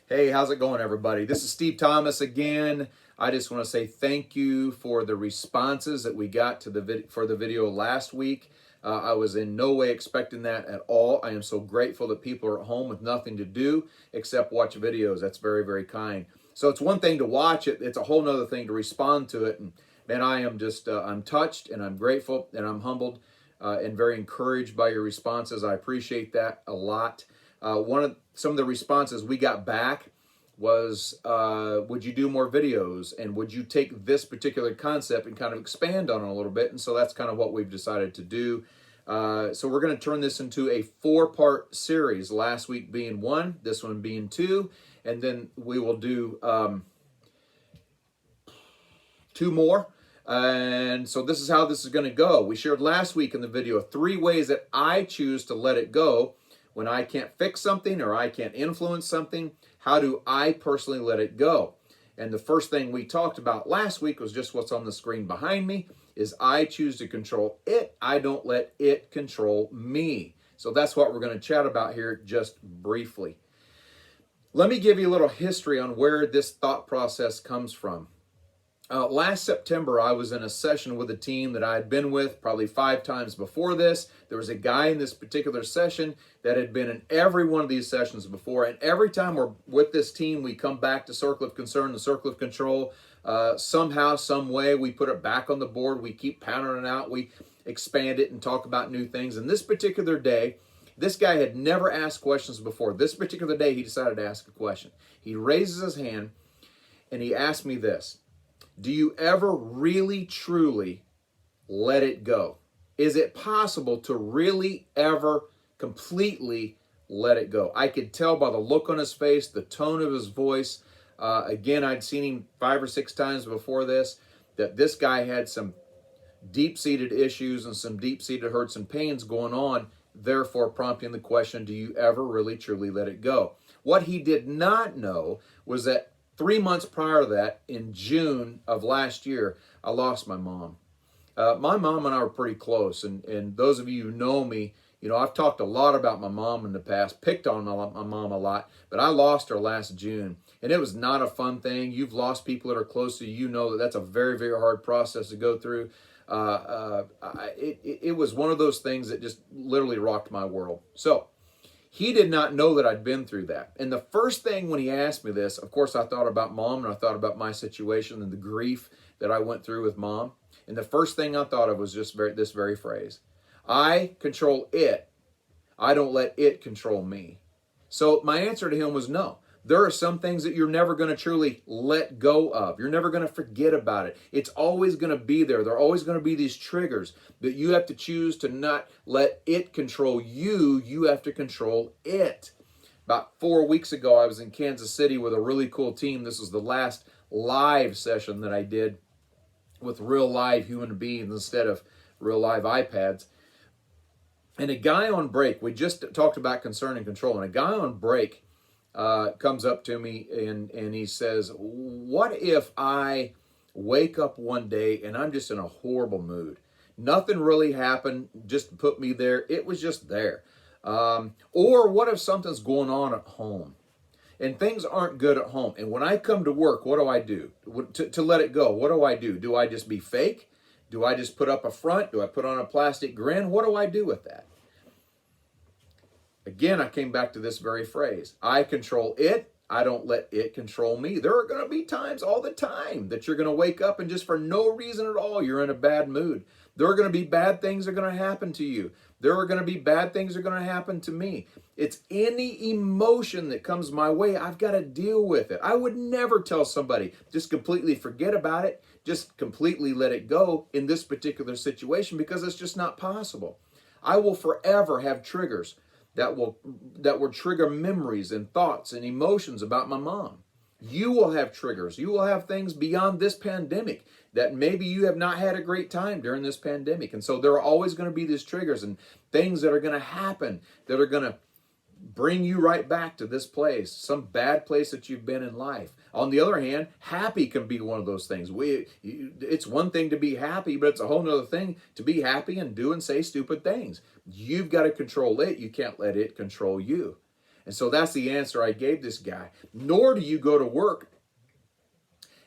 Hey, how's it going, everybody? This is Steve Thomas again. I just want to say thank you for the responses that we got to for the video last week. I was in no way expecting that at all. I am so grateful that people are at home with nothing to do except watch videos. That's very, very kind. So it's one thing to watch it; it's a whole nother thing to respond to it. And man, I am just I'm touched and I'm grateful and I'm humbled and very encouraged by your responses. I appreciate that a lot. Some of the responses we got back was, would you do more videos, and would you take this particular concept and kind of expand on it a little bit? And so that's kind of what we've decided to do. So we're going to turn this into a 4-part series, last week being 1, this one being 2, and then we will do 2 more. And so this is how this is going to go. We shared last week in the video 3 ways that I choose to let it go when I can't fix something or I can't influence something. How do I personally let it go? And the first thing we talked about last week was just what's on the screen behind me, is I choose to control it. I don't let it control me. So that's what we're going to chat about here just briefly. Let me give you a little history on where this thought process comes from. Last September, I was in a session with a team that I had been with probably 5 times before this. There was a guy in this particular session that had been in every one of these sessions before. And every time we're with this team, we come back to circle of concern, the circle of control. Somehow, some way, we put it back on the board. We keep pounding it out. We expand it and talk about new things. And this particular day, this guy had never asked questions before. This particular day, he decided to ask a question. He raises his hand and he asked me this: do you ever really, truly let it go? Is it possible to really ever completely let it go? I could tell by the look on his face, the tone of his voice. Again, I'd seen him 5 or 6 times before this, that this guy had some deep-seated issues and some deep-seated hurts and pains going on, therefore prompting the question, do you ever really, truly let it go? What he did not know was that 3 months prior to that, in June of last year, I lost my mom. My mom and I were pretty close, and those of you who know me, you know, I've talked a lot about my mom in the past, picked on my mom a lot, but I lost her last June, and it was not a fun thing. You've lost people that are close to you, you know that that's a very, very hard process to go through. It was one of those things that just literally rocked my world. So he did not know that I'd been through that. And the first thing when he asked me this, of course, I thought about mom and I thought about my situation and the grief that I went through with mom. And the first thing I thought of was just this very phrase: I control it. I don't let it control me. So my answer to him was no. There are some things that you're never going to truly let go of. You're never going to forget about it. It's always going to be there. There are always going to be these triggers that you have to choose to not let it control you. You have to control it. About 4 weeks ago, I was in Kansas City with a really cool team. This was the last live session that I did with real live human beings instead of real live iPads. And a guy on break, we just talked about concern and control, and a guy on break comes up to me and he says, what if I wake up one day and I'm just in a horrible mood? Nothing really happened, just put me there. It was just there. Or what if something's going on at home and things aren't good at home? And when I come to work, what do I do? To let it go, what do I do? Do I just be fake? Do I just put up a front? Do I put on a plastic grin? What do I do with that? Again, I came back to this very phrase: I control it. I don't let it control me. There are going to be times all the time that you're going to wake up and just for no reason at all, you're in a bad mood. There are going to be bad things that are going to happen to you. There are going to be bad things that are going to happen to me. It's any emotion that comes my way, I've got to deal with it. I would never tell somebody, just completely forget about it, just completely let it go in this particular situation, because it's just not possible. I will forever have triggers that will trigger memories and thoughts and emotions about my mom. You will have triggers. You will have things beyond this pandemic that maybe you have not had a great time during this pandemic. And so there are always going to be these triggers and things that are going to happen that are going to bring you right back to this place, some bad place that you've been in life. On the other hand, happy can be one of those things. It's one thing to be happy, but it's a whole other thing to be happy and do and say stupid things. You've got to control it. You can't let it control you. And so that's the answer I gave this guy. Nor do you go to work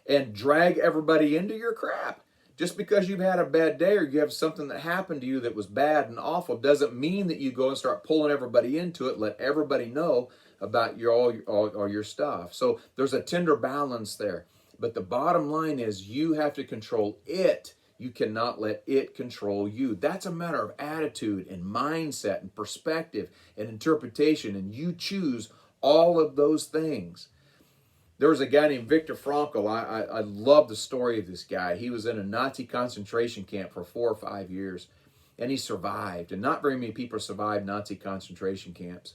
and drag everybody into your crap. Just because you've had a bad day or you have something that happened to you that was bad and awful doesn't mean that you go and start pulling everybody into it. Let everybody know about all your stuff. So there's a tender balance there. But the bottom line is you have to control it. You cannot let it control you. That's a matter of attitude and mindset and perspective and interpretation. And you choose all of those things. There was a guy named Viktor Frankl. I love the story of this guy. He was in a Nazi concentration camp for 4 or 5 years, and he survived. And not very many people survived Nazi concentration camps.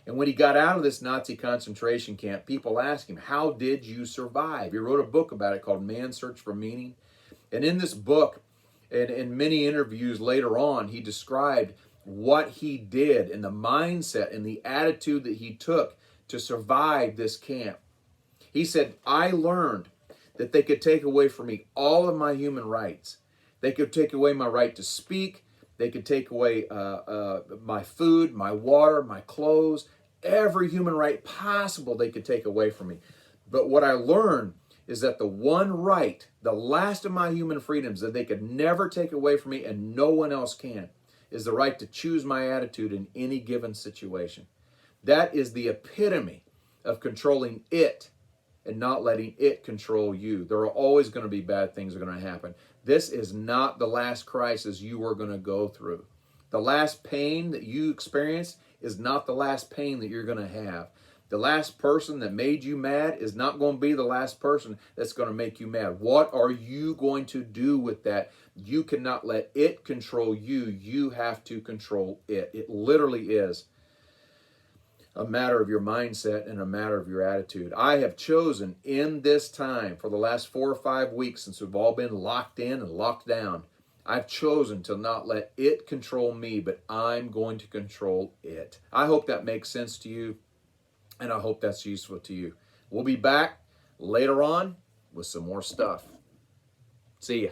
And when he got out of this Nazi concentration camp, people asked him, how did you survive? He wrote a book about it called Man's Search for Meaning. And in this book, and in many interviews later on, he described what he did and the mindset and the attitude that he took to survive this camp. He said, I learned that they could take away from me all of my human rights. They could take away my right to speak. They could take away my food, my water, my clothes, every human right possible they could take away from me. But what I learned is that the one right, the last of my human freedoms that they could never take away from me and no one else can, is the right to choose my attitude in any given situation. That is the epitome of controlling it and not letting it control you. There are always going to be bad things that are going to happen. This is not the last crisis you are going to go through. The last pain that you experience is not the last pain that you're going to have. The last person that made you mad is not going to be the last person that's going to make you mad. What are you going to do with that? You cannot let it control you. You have to control it. It literally is a matter of your mindset and a matter of your attitude. I have chosen in this time, for the last 4 or 5 weeks since we've all been locked in and locked down, I've chosen to not let it control me, but I'm going to control it. I hope that makes sense to you, and I hope that's useful to you. We'll be back later on with some more stuff. See ya.